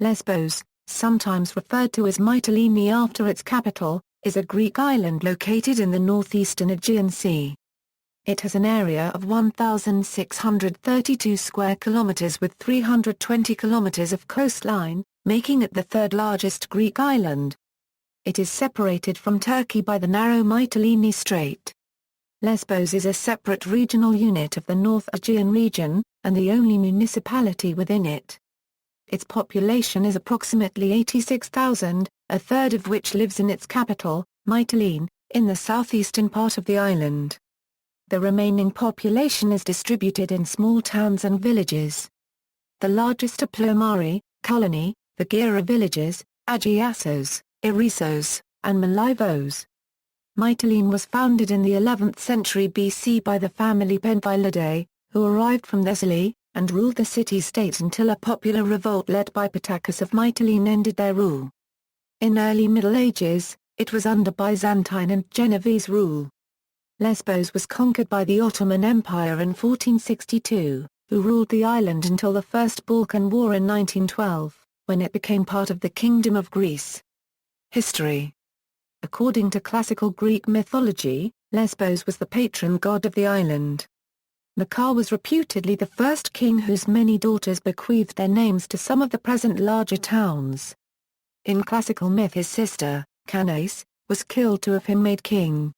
Lesbos, sometimes referred to as Mytilene after its capital, is a Greek island located in the northeastern Aegean Sea. It has an area of 1,632 square kilometers with 320 kilometers of coastline, making it the third largest Greek island. It is separated from Turkey by the narrow Mytilini Strait. Lesbos is a separate regional unit of the North Aegean region, and the only municipality within it. Its population is approximately 86,000, a third of which lives in its capital, Mytilene, in the southeastern part of the island. The remaining population is distributed in small towns and villages. The largest are Plomari, Kalloni, the Gera Villages, Agiassos, Eresos, and Molyvos. Mytilene was founded in the 11th century BC by the family Mythimna, who arrived from Thessaly, and ruled the city-state until a popular revolt led by Pertacus of Mytilene ended their rule. In early Middle Ages, it was under Byzantine and Genovese rule. Lesbos was conquered by the Ottoman Empire in 1462, who ruled the island until the First Balkan War in 1912, when it became part of the Kingdom of Greece. History. According to classical Greek mythology, Lesbos was the patron god of the island. Makar was reputedly the first king whose many daughters bequeathed their names to some of the present larger towns. In classical myth his sister, Canais, was killed to have him made king.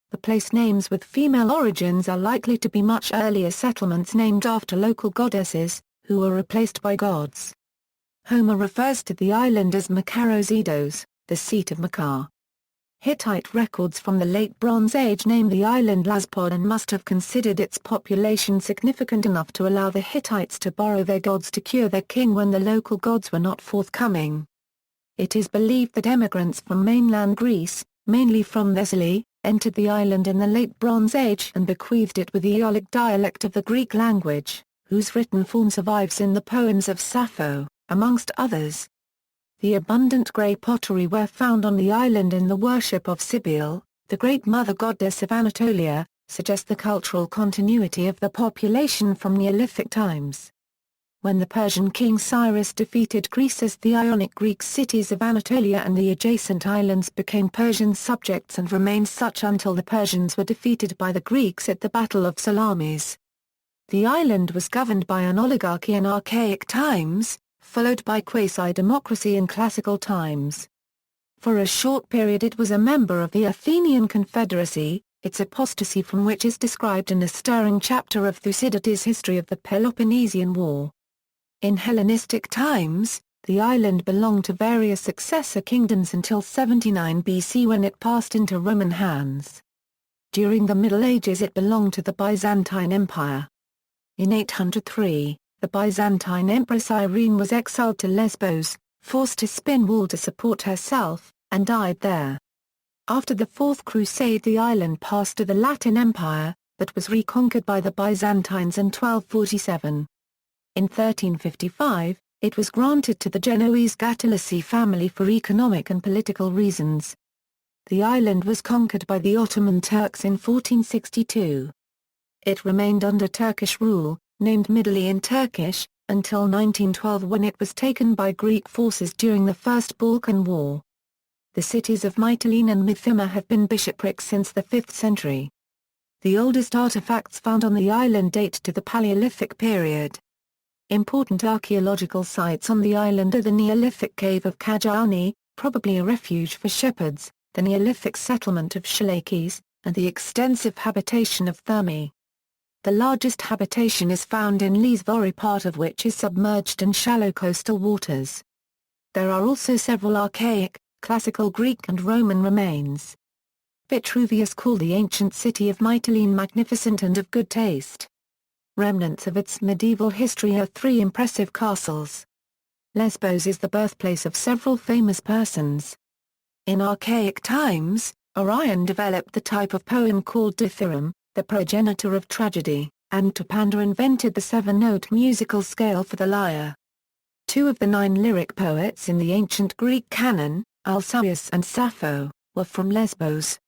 The place names with female origins are likely to be much earlier settlements named after local goddesses, who were replaced by gods. Homer refers to the island as Makaros Eidos, the seat of Makar. Hittite records from the Late Bronze Age name the island Ḻɛzbος and must have considered its population significant enough to allow the Hittites to borrow their gods to cure their king when the local gods were not forthcoming. It is believed that emigrants from mainland Greece, mainly from Thessaly, entered the island in the Late Bronze Age and bequeathed it with the Aeolic dialect of the Greek language, whose written form survives in the poems of Sappho, amongst others. The abundant grey pottery ware found on the island in the worship of Cybele, the great mother goddess of Anatolia, suggests the cultural continuity of the population from Neolithic times. When the Persian king Cyrus defeated Croesus, the Ionic Greek cities of Anatolia and the adjacent islands became Persian subjects and remained such until the Persians were defeated by the Greeks at the Battle of Salamis. The island was governed by an oligarchy in archaic times, followed by quasi-democracy in classical times. For a short period it was a member of the Athenian Confederacy, its apostasy from which is described in a stirring chapter of Thucydides' History of the Peloponnesian War. In Hellenistic times, the island belonged to various successor kingdoms until 79 BC when it passed into Roman hands. During the Middle Ages it belonged to the Byzantine Empire. In 803, the Byzantine Empress Irene was exiled to Lesbos, forced to spin wool to support herself, and died there. After the Fourth Crusade the island passed to the Latin Empire, but was reconquered by the Byzantines in 1247. In 1355, it was granted to the Genoese Gattilassi family for economic and political reasons. The island was conquered by the Ottoman Turks in 1462. It remained under Turkish rule, named Midilli in Turkish, until 1912 when it was taken by Greek forces during the First Balkan War. The cities of Mytilene and Mythimna have been bishoprics since the 5th century. The oldest artifacts found on the island date to the Paleolithic period. Important archaeological sites on the island are the Neolithic cave of Kalloni, probably a refuge for shepherds, the Neolithic settlement of Shalakes, and the extensive habitation of Thermae. The largest habitation is found in Ḻɛzbos, part of which is submerged in shallow coastal waters. There are also several archaic, classical Greek and Roman remains. Vitruvius called the ancient city of Mytilene magnificent and of good taste. Remnants of its medieval history are three impressive castles. Lesbos is the birthplace of several famous persons. In archaic times, Orion developed the type of poem called dithyramb, the progenitor of tragedy, and Terpander invented the 7-note musical scale for the lyre. Two of the 9 lyric poets in the ancient Greek canon, Alcaeus and Sappho, were from Lesbos.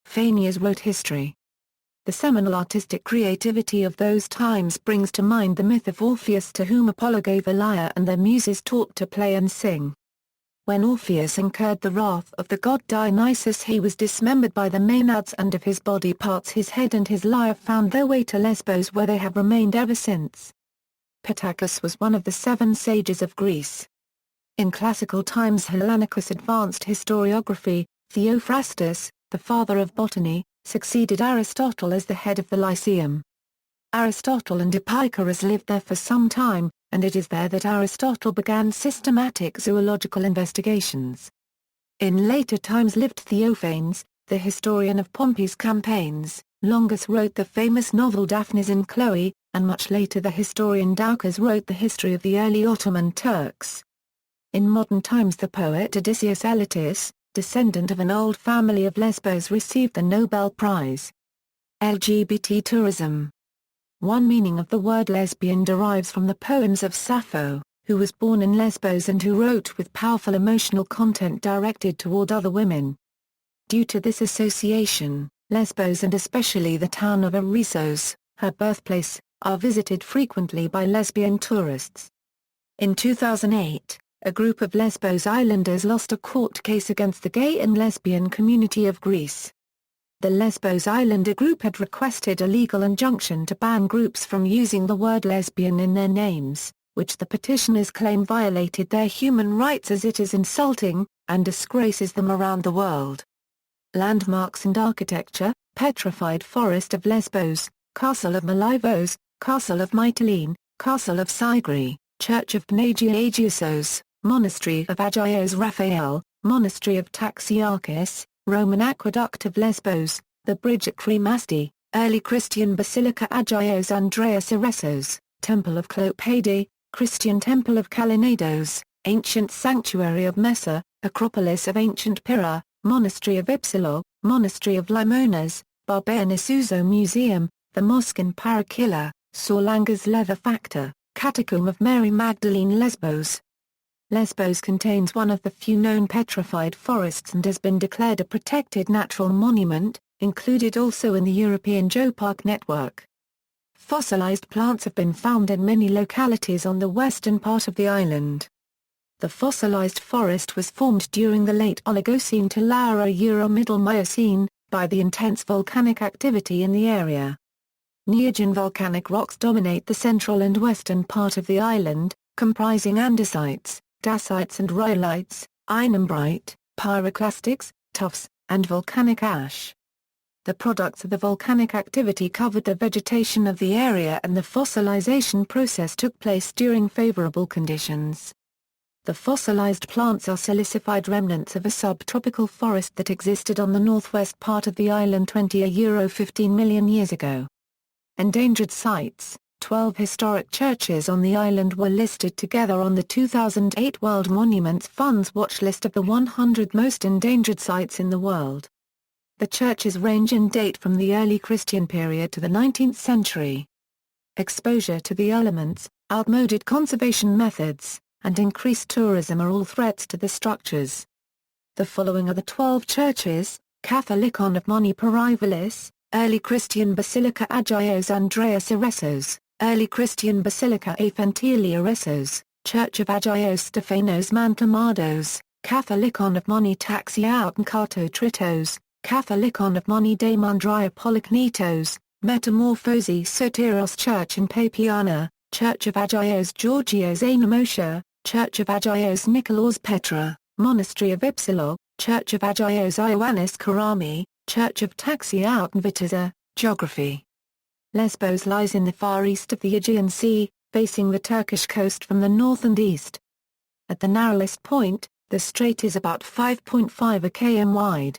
Phanias wrote history. The seminal artistic creativity of those times brings to mind the myth of Orpheus, to whom Apollo gave a lyre and the muses taught to play and sing. When Orpheus incurred the wrath of the god Dionysus, he was dismembered by the Maenads, and of his body parts his head and his lyre found their way to Lesbos, where they have remained ever since. Pittacus was one of the 7 sages of Greece. In classical times, Hellanicus advanced historiography. Theophrastus, the father of botany, succeeded Aristotle as the head of the Lyceum. Aristotle and Epicurus lived there for some time, and it is there that Aristotle began systematic zoological investigations. In later times lived Theophanes, the historian of Pompey's campaigns. Longus wrote the famous novel Daphnis and Chloe, and much later the historian Doukas wrote the history of the early Ottoman Turks. In modern times, the poet Odysseus Elatus, descendant of an old family of Lesbos, received the Nobel Prize. LGBT tourism. One meaning of the word lesbian derives from the poems of Sappho, who was born in Lesbos and who wrote with powerful emotional content directed toward other women. Due to this association, Lesbos, and especially the town of Eresos, her birthplace, are visited frequently by lesbian tourists. In 2008, a group of Lesbos islanders lost a court case against the gay and lesbian community of Greece. The Lesbos Islander group had requested a legal injunction to ban groups from using the word lesbian in their names, which the petitioners claim violated their human rights as it is insulting, and disgraces them around the world. Landmarks and architecture: Petrified Forest of Lesbos, Castle of Molyvos, Castle of Mytilene, Castle of Sigri, Church of Agiassos, Monastery of Agios Raphael, Monastery of Taxiarchis, Roman Aqueduct of Lesbos, the Bridge at Kremasti, Early Christian Basilica Agios Andreas Eresos, Temple of Clopede, Christian Temple of Kallinedos, Ancient Sanctuary of Messa, Acropolis of Ancient Pyrrha, Monastery of Ypsilon, Monastery of Limonas, Barbeanisouzo Museum, the Mosque in Parakila, Sorlanga's Leather Factor, Catacomb of Mary Magdalene Lesbos. Lesbos contains one of the few known petrified forests and has been declared a protected natural monument, included also in the European Geopark network. Fossilized plants have been found in many localities on the western part of the island. The fossilized forest was formed during the late Oligocene to Middle Miocene, by the intense volcanic activity in the area. Neogen volcanic rocks dominate the central and western part of the island, comprising andesites, dacites and rhyolites, ignimbrite, pyroclastics, tuffs, and volcanic ash. The products of the volcanic activity covered the vegetation of the area, and the fossilization process took place during favorable conditions. The fossilized plants are silicified remnants of a subtropical forest that existed on the northwest part of the island 15 million years ago. Endangered sites: 12 historic churches on the island were listed together on the 2008 World Monuments Fund's watch list of the 100 most endangered sites in the world. The churches range in date from the early Christian period to the 19th century. Exposure to the elements, outmoded conservation methods, and increased tourism are all threats to the structures. The following are the 12 churches: Catholicon of Moni Perivolis, Early Christian Basilica Agios Andreas Eresos, Early Christian Basilica Afentili Eresos, Church of Agios Stephanos Mantlamados, Catholicon of Moni Taxiaut and Kato Tritos, Catholicon of Moni de Mandria Polyknetos, Metamorphosi Soteros Church in Papiana, Church of Agios Georgios Anamosha, Church of Agios Nikolaos Petra, Monastery of Ypsilon, Church of Agios Ioannis Karami, Church of Taxiaut and Vitiza. Geography: Lesbos lies in the far east of the Aegean Sea, facing the Turkish coast from the north and east. At the narrowest point, the strait is about 5.5 km wide.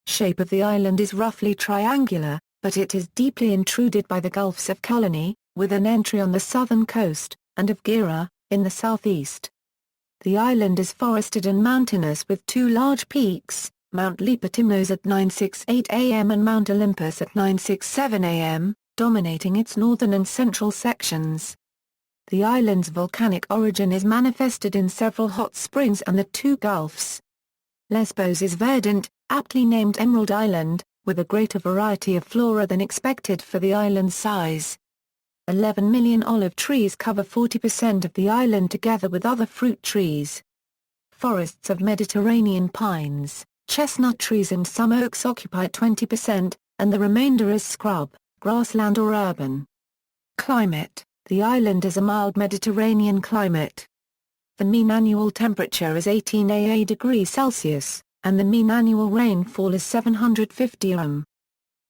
Shape of the island is roughly triangular, but it is deeply intruded by the gulfs of Kalloni, with an entry on the southern coast, and of Gera, in the southeast. The island is forested and mountainous with two large peaks, Mount Lipatimnos at 968 am and Mount Olympus at 967 am, dominating its northern and central sections. The island's volcanic origin is manifested in several hot springs and the two gulfs. Lesbos is verdant, aptly named Emerald Island, with a greater variety of flora than expected for the island's size. 11 million olive trees cover 40% of the island together with other fruit trees. Forests of Mediterranean pines, chestnut trees and some oaks occupy 20%, and the remainder is scrub, grassland or urban. Climate: the island is a mild Mediterranean climate. The mean annual temperature is 18 degrees Celsius, and the mean annual rainfall is 750 mm.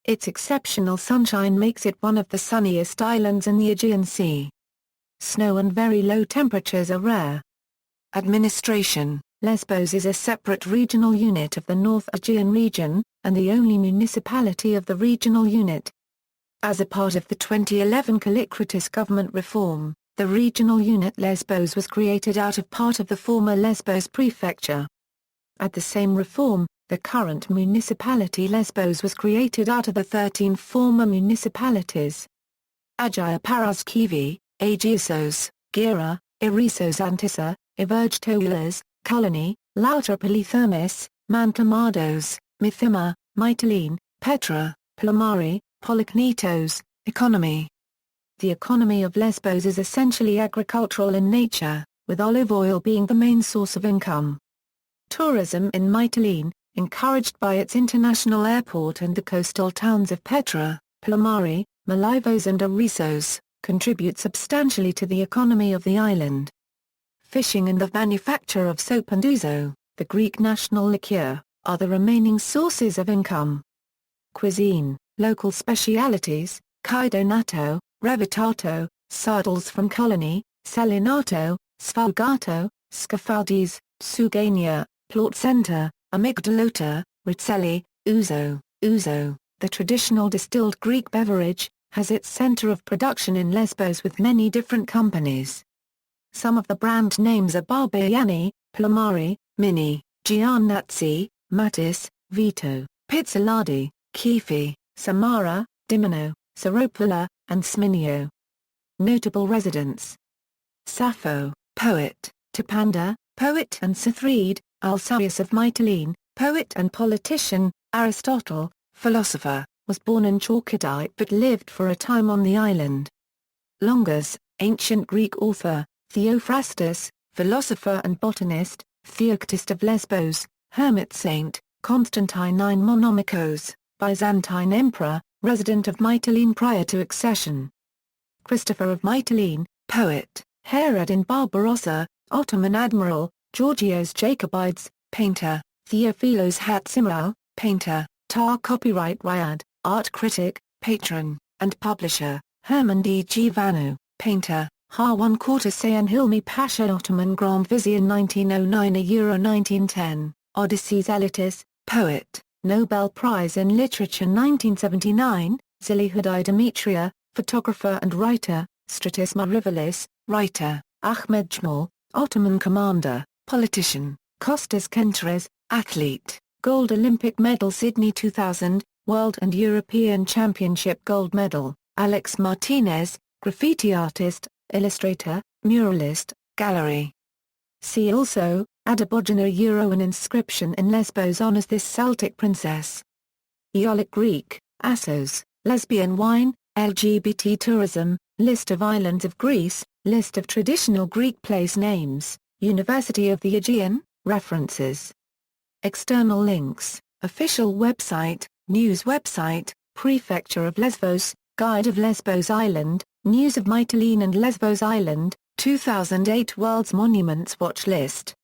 Its exceptional sunshine makes it one of the sunniest islands in the Aegean Sea. Snow and very low temperatures are rare. Administration: Lesbos is a separate regional unit of the North Aegean region, and the only municipality of the regional unit. As a part of the 2011 Kallikratis government reform, the regional unit Lesbos was created out of part of the former Lesbos prefecture. At the same reform, the current municipality Lesbos was created out of the 13 former municipalities. Agia Paraskivi, Agiassos, Gera, Eresos Antissa, Evergetoulas, Kalloni, Lautropoli Thermis, Mantlamados, Mythimna, Mytilene, Petra, Plomari, Polyknetos. Economy: the economy of Lesbos is essentially agricultural in nature, with olive oil being the main source of income. Tourism in Mytilene, encouraged by its international airport and the coastal towns of Petra, Plomari, Molyvos and Eresos, contribute substantially to the economy of the island. Fishing and the manufacture of soap and ouzo, the Greek national liqueur, are the remaining sources of income. Cuisine: local specialities, Kaidonato, Revitato, sardelles from Kalloni, Selinato, Sfalgato, Scafaldis, Sugania, Plaucenta, Amygdalota, Ritzelli, ouzo. Ouzo, the traditional distilled Greek beverage, has its center of production in Lesbos with many different companies. Some of the brand names are Barbiani, Plomari, Mini, Giannazzi, Mattis, Vito, Pizzoladi, Kifi, Samara, Dimino, Saropola, and Sminio. Notable residents: Sappho, poet; Tipanda, poet and Cithride, Alcaeus of Mytilene, poet and politician; Aristotle, philosopher, was born in Chalkidike but lived for a time on the island. Longus, ancient Greek author; Theophrastus, philosopher and botanist; Theoctist of Lesbos, hermit saint; Constantine I Monomachos, Byzantine emperor, resident of Mytilene prior to accession. Christopher of Mytilene, poet; Hayreddin Barbarossa, Ottoman admiral; Georgios Jacobides, painter; Theophilos Hatzimal, painter; Tar copyright Ryad, art critic, patron, and publisher; Herman D. Givanu, painter; Harwan Kortasayan Hilmi Pasha Ottoman Grand Vizier 1909–1910, Odysseus Elitis, poet, Nobel Prize in Literature 1979, Zilihudai Demetria, photographer and writer; Stratis Marivalis, writer; Ahmed Jmal, Ottoman commander, politician; Kostas Kentares, athlete, gold Olympic medal Sydney 2000, World and European Championship gold medal; Alex Martinez, graffiti artist, illustrator, muralist, gallery. See also, Adabogena an inscription in Lesbos honors this Celtic princess. Aeolic Greek, Assos, lesbian wine, LGBT tourism, list of islands of Greece, list of traditional Greek place names, University of the Aegean, references. External links, official website, news website, Prefecture of Lesvos, Guide of Lesbos Island, News of Mytilene and Lesbos Island, 2008 World's Monuments Watch List.